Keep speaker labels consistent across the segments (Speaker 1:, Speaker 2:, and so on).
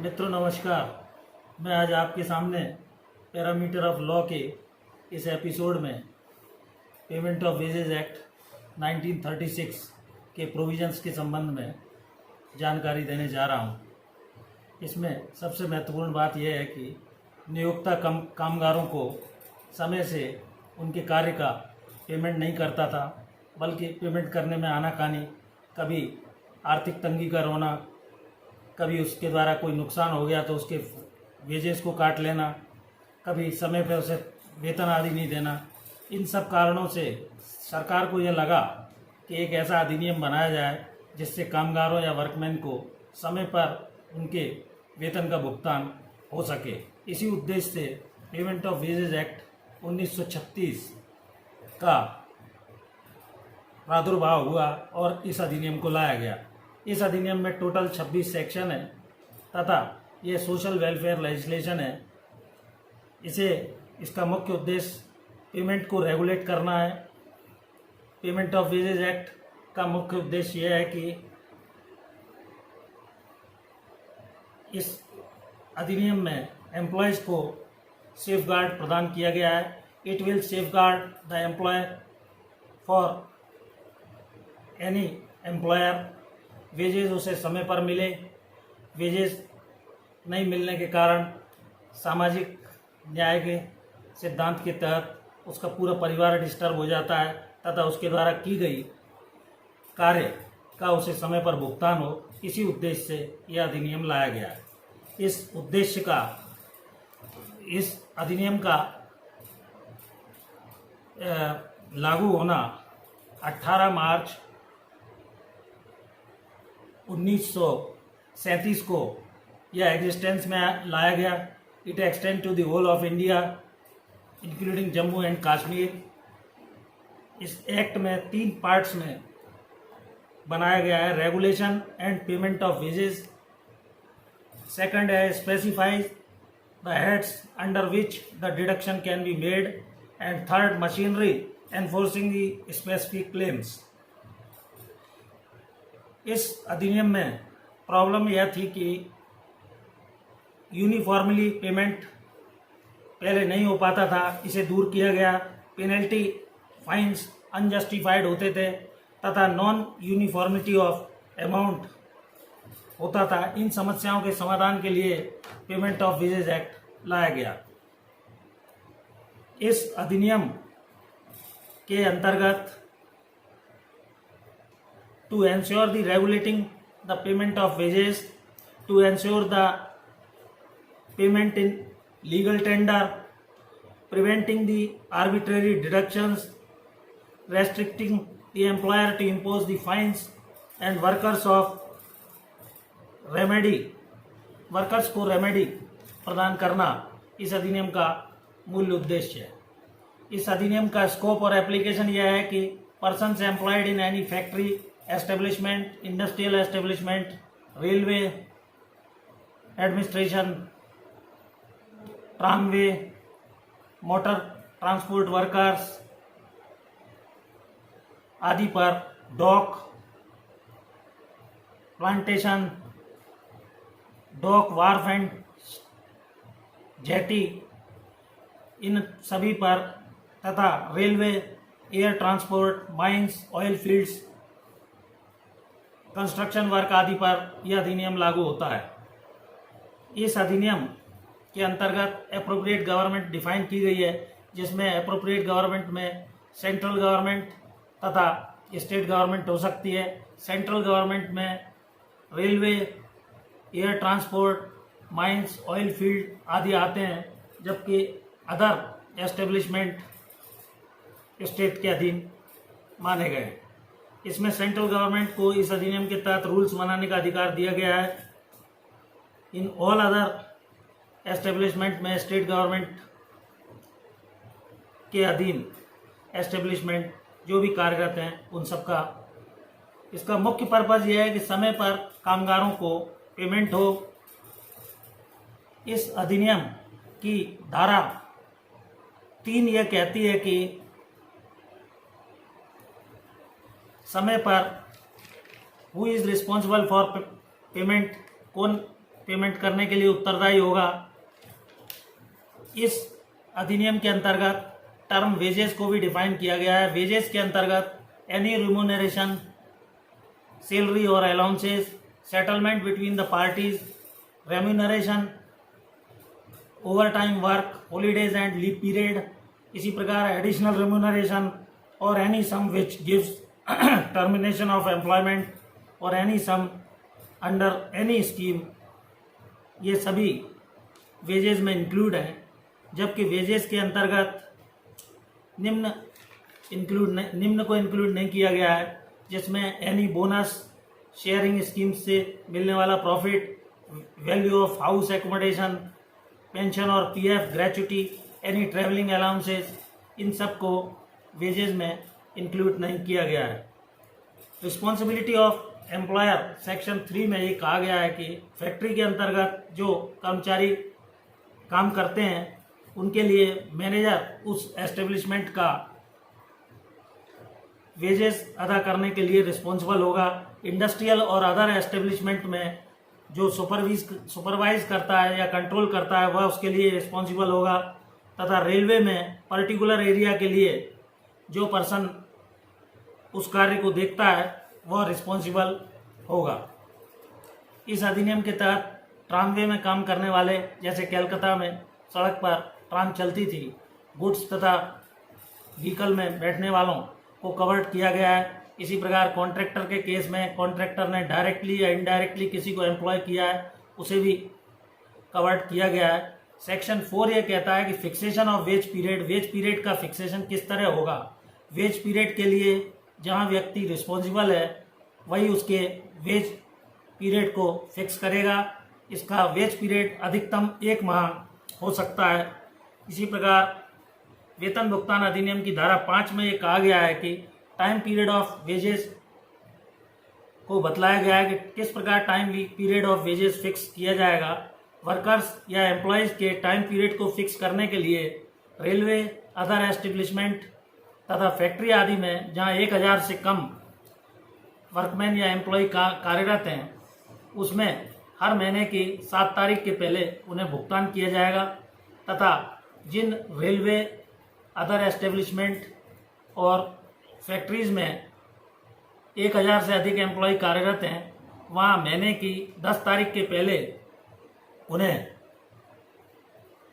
Speaker 1: मित्रों नमस्कार। मैं आज आपके सामने पैरामीटर ऑफ लॉ के इस एपिसोड में पेमेंट ऑफ वेजेज एक्ट 1936 के प्रोविजंस के संबंध में जानकारी देने जा रहा हूं। इसमें सबसे महत्वपूर्ण बात यह है कि नियोक्ता कामगारों को समय से उनके कार्य का पेमेंट नहीं करता था, बल्कि पेमेंट करने में आनाकानी, कभी आर्थिक तंगी का रोना, कभी उसके द्वारा कोई नुकसान हो गया तो उसके वेजेस को काट लेना, कभी समय पर उसे वेतन आदि नहीं देना। इन सब कारणों से सरकार को यह लगा कि एक ऐसा अधिनियम बनाया जाए जिससे कामगारों या वर्कमैन को समय पर उनके वेतन का भुगतान हो सके। इसी उद्देश्य से पेमेंट ऑफ वेजेज एक्ट 1936 का प्रादुर्भाव हुआ और इस अधिनियम को लाया गया। इस अधिनियम में टोटल 26 सेक्शन है तथा यह सोशल वेलफेयर लेजिस्लेशन है। इसका मुख्य उद्देश्य पेमेंट को रेगुलेट करना है। पेमेंट ऑफ वेजेज एक्ट का मुख्य उद्देश्य यह है कि इस अधिनियम में एम्प्लॉयज़ को सेफगार्ड प्रदान किया गया है। It will safeguard the employer for any employer. Wages उसे समय पर मिले, वेजेस नहीं मिलने के कारण सामाजिक न्याय के सिद्धांत के तहत उसका पूरा परिवार डिस्टर्ब हो जाता है तथा उसके द्वारा की गई कार्य का उसे समय पर भुगतान हो। इसी उद्देश्य से यह अधिनियम लाया गया है। इस अधिनियम का लागू होना 18 मार्च 1937 को यह एग्जिस्टेंस में लाया गया। It extend to the whole of India including Jammu and Kashmir. इस एक्ट में 3 पार्ट्स में बनाया गया है: regulation and payment of wages. Second है specifies the heads under which the deduction can be made, and third machinery enforcing the specific claims. इस अधिनियम में प्रॉब्लम यह थी कि यूनिफॉर्मली पेमेंट पहले नहीं हो पाता था, इसे दूर किया गया। पेनल्टी फाइन्स अनजस्टिफाइड होते थे तथा नॉन यूनिफॉर्मिटी ऑफ अमाउंट होता था। इन समस्याओं के समाधान के लिए पेमेंट ऑफ वेजेज एक्ट लाया गया। इस अधिनियम के अंतर्गत to ensure the regulating the payment of wages, to ensure the payment in legal tender, preventing the arbitrary deductions, restricting the employer to impose the fines, and workers को remedy प्रदान करना इस अधिनियम का मूल उद्देश्य है। इस अधिनियम का स्कोप और एप्लीकेशन यह है कि persons employed in any factory, establishment, industrial establishment, railway administration, tramway, motor transport workers आदि पर, dock, plantation, dock, wharf and jetty, इन सभी पर, तथा railway, air transport, mines, oil fields, construction work आदि पर यह अधिनियम लागू होता है। इस अधिनियम के अंतर्गत एप्रोप्रिएट गवर्नमेंट डिफाइन की गई है, जिसमें एप्रोप्रिएट गवर्नमेंट में सेंट्रल गवर्नमेंट तथा स्टेट गवर्नमेंट हो सकती है। सेंट्रल गवर्नमेंट में railway, air transport, mines, oil field आदि आते हैं, जबकि अदर एस्टेब्लिशमेंट स्टेट के अधीन माने गए। इसमें सेंट्रल गवर्नमेंट को इस अधिनियम के तहत रूल्स बनाने का अधिकार दिया गया है। इन ऑल अदर एस्टेब्लिशमेंट में स्टेट गवर्नमेंट के अधीन एस्टेब्लिशमेंट जो भी कार्यरत हैं उन सब का, इसका मुख्य पर्पज़ यह है कि समय पर कामगारों को पेमेंट हो। इस अधिनियम की धारा 3 यह कहती है कि समय पर who is responsible for payment, कौन पेमेंट करने के लिए उत्तरदायी होगा। इस अधिनियम के अंतर्गत टर्म वेजेस को भी डिफाइन किया गया है। वेजेस के अंतर्गत एनी रिम्यूनरेशन, सैलरी और allowances, settlement between the parties, remuneration, overtime work, holidays and leave period, इसी प्रकार एडिशनल रेम्यूनरेशन और any sum which gives termination of employment और any sum under any scheme, ये सभी wages में include हैं। जबकि वेजेस के अंतर्गत निम्न को इंक्लूड नहीं किया गया है, जिसमें एनी बोनस, शेयरिंग स्कीम से मिलने वाला profit, value of house accommodation, pension और PF gratuity, any travelling allowances, इन सब को वेजेस में इंक्लूड नहीं किया गया है। रिस्पॉन्सिबिलिटी ऑफ एम्प्लॉयर सेक्शन 3 में ये कहा गया है कि फैक्ट्री के अंतर्गत जो कर्मचारी काम करते हैं उनके लिए मैनेजर उस एस्टेब्लिशमेंट का वेजेस अदा करने के लिए रिस्पॉन्सिबल होगा। इंडस्ट्रियल और अदर एस्टेब्लिशमेंट में जो सुपरवाइज करता है या कंट्रोल करता है वह उसके लिए रिस्पॉन्सिबल होगा। तथा रेलवे में पर्टिकुलर एरिया के लिए जो पर्सन उस कार्य को देखता है वह रिस्पॉन्सिबल होगा। इस अधिनियम के तहत ट्रामवे में काम करने वाले, जैसे कलकत्ता में सड़क पर ट्राम चलती थी, गुड्स तथा व्हीकल में बैठने वालों को कवर्ड किया गया है। इसी प्रकार कॉन्ट्रैक्टर के केस में कॉन्ट्रैक्टर ने डायरेक्टली या इनडायरेक्टली किसी को एम्प्लॉय किया है, उसे भी कवर्ड किया गया है। सेक्शन 4 ये कहता है कि फिक्सेशन ऑफ वेज पीरियड का फिक्सेशन किस तरह होगा। वेज पीरियड के लिए जहां व्यक्ति रिस्पॉन्सिबल है वही उसके वेज पीरियड को फिक्स करेगा। इसका वेज पीरियड अधिकतम 1 माह हो सकता है। इसी प्रकार वेतन भुगतान अधिनियम की धारा 5 में ये कहा गया है कि टाइम पीरियड ऑफ वेजेस को बतलाया गया है कि किस प्रकार time period of wages fix किया जाएगा। वर्कर्स या एम्प्लॉयज़ के टाइम पीरियड को फिक्स करने के लिए रेलवे, अदर एस्टेब्लिशमेंट तथा फैक्ट्री आदि में जहां 1000 से कम वर्कमैन या एम्प्लॉय कार्यरत हैं उसमें हर महीने की 7 तारीख के पहले उन्हें भुगतान किया जाएगा। तथा जिन रेलवे, अदर एस्टेब्लिशमेंट और फैक्ट्रीज़ में 1000 से अधिक एम्प्लॉय कार्यरत हैं वहाँ महीने की 10 तारीख के पहले उन्हें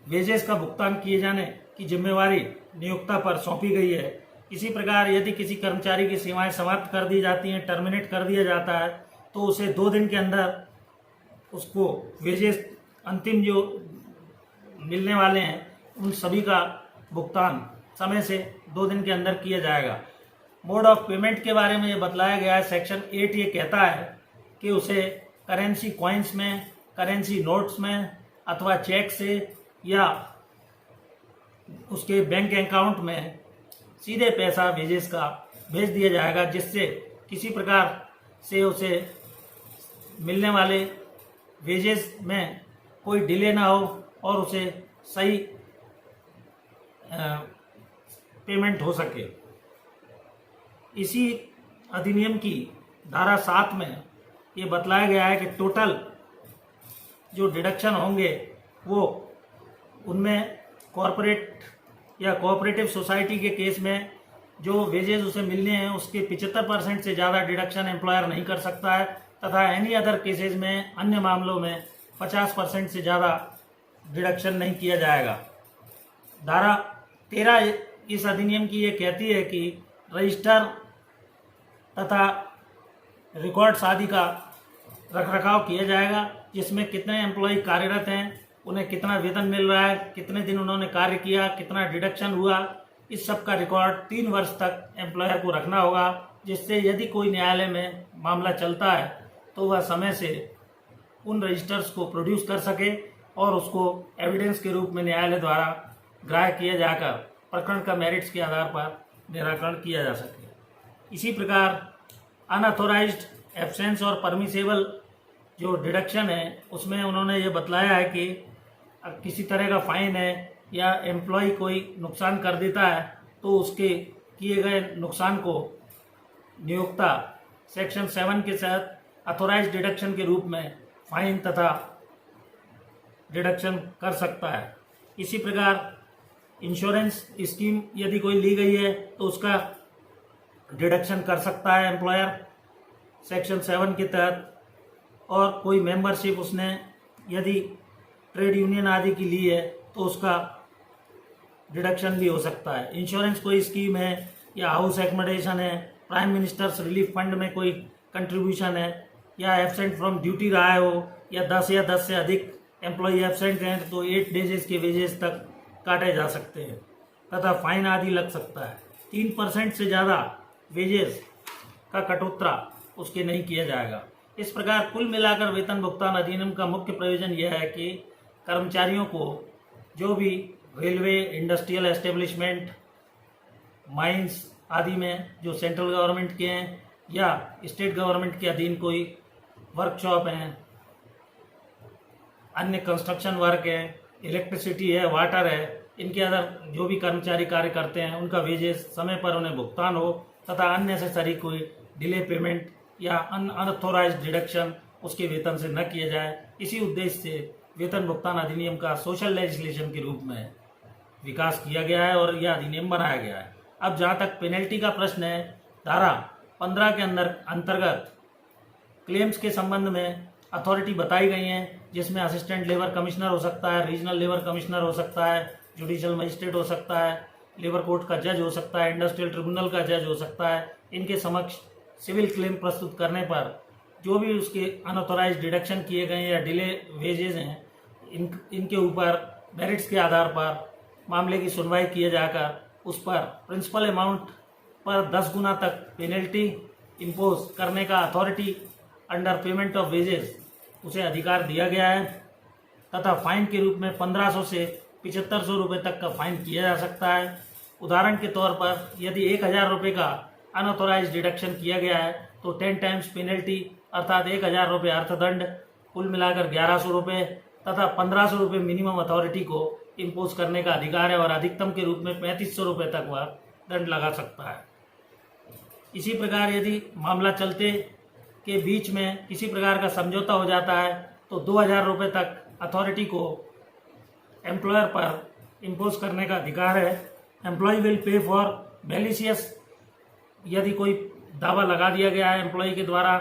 Speaker 1: वेजेस का भुगतान किए जाने की जिम्मेवारी नियोक्ता पर सौंपी गई है। इसी प्रकार यदि किसी कर्मचारी की सेवाएं समाप्त कर दी जाती हैं, टर्मिनेट कर दिया जाता है, तो उसे 2 दिन के अंदर उसको वेजेस अंतिम जो मिलने वाले हैं उन सभी का भुगतान समय से 2 दिन के अंदर किया जाएगा। मोड ऑफ पेमेंट के बारे में ये बतलाया गया है। सेक्शन 8 ये कहता है कि उसे करेंसी कॉइन्स में, करेंसी नोट्स में अथवा चेक से या उसके बैंक अकाउंट में सीधे पैसा वेजेस का भेज दिया जाएगा, जिससे किसी प्रकार से उसे मिलने वाले वेजेस में कोई डिले ना हो और उसे सही पेमेंट हो सके। इसी अधिनियम की धारा 7 में ये बतलाया गया है कि टोटल जो डिडक्शन होंगे वो उनमें कॉरपोरेट या कोऑपरेटिव सोसाइटी के केस में जो वेजेस उसे मिलने हैं उसके 75% से ज़्यादा डिडक्शन एम्प्लॉयर नहीं कर सकता है। तथा एनी अदर केसेस में, अन्य मामलों में 50% से ज़्यादा डिडक्शन नहीं किया जाएगा। धारा 13 इस अधिनियम की ये कहती है कि रजिस्टर तथा रिकॉर्ड्स आदि का रखरखाव किया जाएगा, जिसमें कितने एम्प्लॉय कार्यरत हैं, उन्हें कितना वेतन मिल रहा है, कितने दिन उन्होंने कार्य किया, कितना डिडक्शन हुआ, इस सब का रिकॉर्ड 3 वर्ष तक एम्प्लॉयर को रखना होगा, जिससे यदि कोई न्यायालय में मामला चलता है तो वह समय से उन रजिस्टर्स को प्रोड्यूस कर सके और उसको एविडेंस के रूप में न्यायालय द्वारा ग्राह्य किया जाकर प्रकरण का मेरिट्स के आधार पर निराकरण किया जा सके। इसी प्रकार अनऑथोराइज्ड एब्सेंस और परमिसेबल जो डिडक्शन है उसमें उन्होंने ये बतलाया है कि किसी तरह का फाइन है या एम्प्लॉय कोई नुकसान कर देता है तो उसके किए गए नुकसान को नियोक्ता सेक्शन 7 के तहत अथोराइज्ड डिडक्शन के रूप में फाइन तथा डिडक्शन कर सकता है। इसी प्रकार इंश्योरेंस स्कीम यदि कोई ली गई है तो उसका डिडक्शन कर सकता है एम्प्लॉयर सेक्शन 7 के तहत। और कोई मेंबरशिप उसने यदि ट्रेड यूनियन आदि की ली है तो उसका डिडक्शन भी हो सकता है। इंश्योरेंस कोई स्कीम है या हाउस एकोमोडेशन है, प्राइम मिनिस्टर्स रिलीफ फंड में कोई कंट्रीब्यूशन है, या एब्सेंट फ्रॉम ड्यूटी रहा है वो, या 10 से अधिक एम्प्लॉय एब्सेंट हैं तो 8 डेज के वेजेस तक काटे जा सकते हैं तथा फाइन आदि लग सकता है। 3% से ज़्यादा वेजेस का कटौती उसके नहीं किया जाएगा। इस प्रकार कुल मिलाकर वेतन भुगतान अधिनियम का मुख्य प्रयोजन यह है कि कर्मचारियों को जो भी रेलवे, इंडस्ट्रियल एस्टेब्लिशमेंट, माइंस आदि में जो सेंट्रल गवर्नमेंट के हैं या स्टेट गवर्नमेंट के अधीन कोई वर्कशॉप हैं, अन्य कंस्ट्रक्शन वर्क है, इलेक्ट्रिसिटी है, वाटर है, इनके अंदर जो भी कर्मचारी कार्य करते हैं उनका वेजेस समय पर उन्हें भुगतान हो तथा अननेसेसरी कोई डिले पेमेंट या अनऑथोराइज्ड डिडक्शन उसके वेतन से न किया जाए। इसी उद्देश्य से वेतन भुगतान अधिनियम का सोशल लेजिस्लेशन के रूप में विकास किया गया है और यह अधिनियम बनाया गया है। अब जहाँ तक पेनल्टी का प्रश्न है, धारा 15 के अंतर्गत क्लेम्स के संबंध में अथॉरिटी बताई गई हैं, जिसमें असिस्टेंट लेबर कमिश्नर हो सकता है, रीजनल लेबर कमिश्नर हो सकता है, जुडिशियल मजिस्ट्रेट हो सकता है, लेबर कोर्ट का जज हो सकता है, इंडस्ट्रियल ट्रिब्यूनल का जज हो सकता है। इनके समक्ष सिविल क्लेम प्रस्तुत करने पर जो भी उसके अनऑथोराइज्ड डिडक्शन किए गए या डिले वेजेज हैं, इनके ऊपर मेरिट्स के आधार पर मामले की सुनवाई किए जाकर उस पर प्रिंसिपल अमाउंट पर 10 गुना तक पेनल्टी इम्पोज करने का authority under payment of wages उसे अधिकार दिया गया है तथा फाइन के रूप में 1500 से 7500 रुपये तक का फाइन किया जा सकता है। उदाहरण के तौर पर यदि 1000 रुपये का अनऑथोराइज्ड डिडक्शन किया गया है तो 10 टाइम्स पेनल्टी अर्थात 1000 रुपये अर्थदंड, कुल मिलाकर 1100 रुपये तथा 1500 रुपये मिनिमम अथॉरिटी को इम्पोज करने का अधिकार है और अधिकतम के रूप में 3500 रुपये तक वह दंड लगा सकता है। इसी प्रकार यदि मामला चलते के बीच में किसी प्रकार का समझौता हो जाता है तो 2000 रुपये तक अथॉरिटी को एम्प्लॉयर पर इम्पोज करने का अधिकार है। Employ will pay for malicious, यदि कोई दावा लगा दिया गया है एम्प्लॉय के द्वारा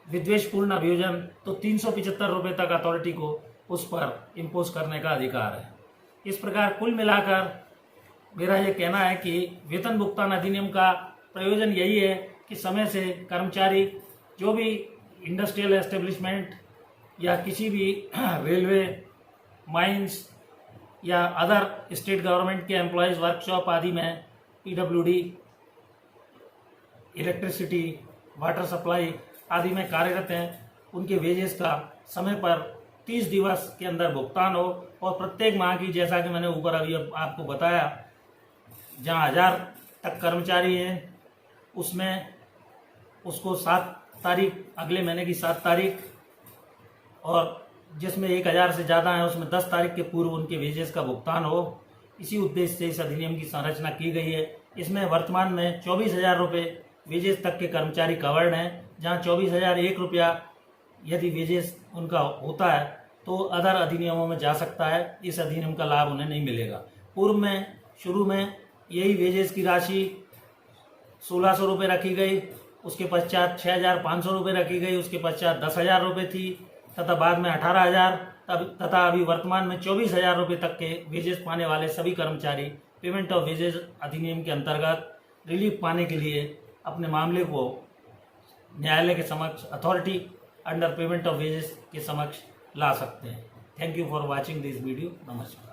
Speaker 1: विद्वेषपूर्ण अभियोजन तो 375 रुपये तक अथॉरिटी को उस पर इम्पोज करने का अधिकार है। इस प्रकार कुल मिलाकर मेरा ये कहना है कि वेतन भुगतान अधिनियम का प्रयोजन यही है कि समय से कर्मचारी जो भी इंडस्ट्रियल एस्टेब्लिशमेंट या किसी भी रेलवे, माइंस या अदर स्टेट गवर्नमेंट के एम्प्लॉयज़ वर्कशॉप आदि में PWD, इलेक्ट्रिसिटी, वाटर सप्लाई आदि में कार्यरत हैं, उनके वेजेस का समय पर 30 दिवस के अंदर भुगतान हो और प्रत्येक माह की, जैसा कि मैंने ऊपर अभी आपको बताया, जहाँ 1000 तक कर्मचारी हैं उसमें उसको 7 तारीख, अगले महीने की 7 तारीख, और जिसमें 1000 से ज़्यादा है उसमें 10 तारीख के पूर्व उनके वेजेस का भुगतान हो। इसी उद्देश्य से इस अधिनियम की संरचना की गई है। इसमें वर्तमान में 24,000 रुपये वेजेस तक के कर्मचारी कवर्ड हैं, जहां 24,001 रुपया यदि वेजेस उनका होता है तो अदर अधिनियमों में जा सकता है। इस अधिनियम का लाभ उन्हें नहीं मिलेगा। पूर्व में शुरू में यही वेजेस की राशि 1600 रुपये रखी गई, उसके पश्चात 6,500 रुपये रखी गई, उसके पश्चात 10,000 रुपये थी तथा बाद में 18,000 तथा अभी वर्तमान में 24,000 रुपये तक के वेजेस पाने वाले सभी कर्मचारी पेमेंट ऑफ वेजेस अधिनियम के अंतर्गत रिलीफ पाने के लिए अपने मामले को न्यायालय के समक्ष authority under payment of wages के समक्ष ला सकते हैं। Thank you for watching this video. नमस्कार।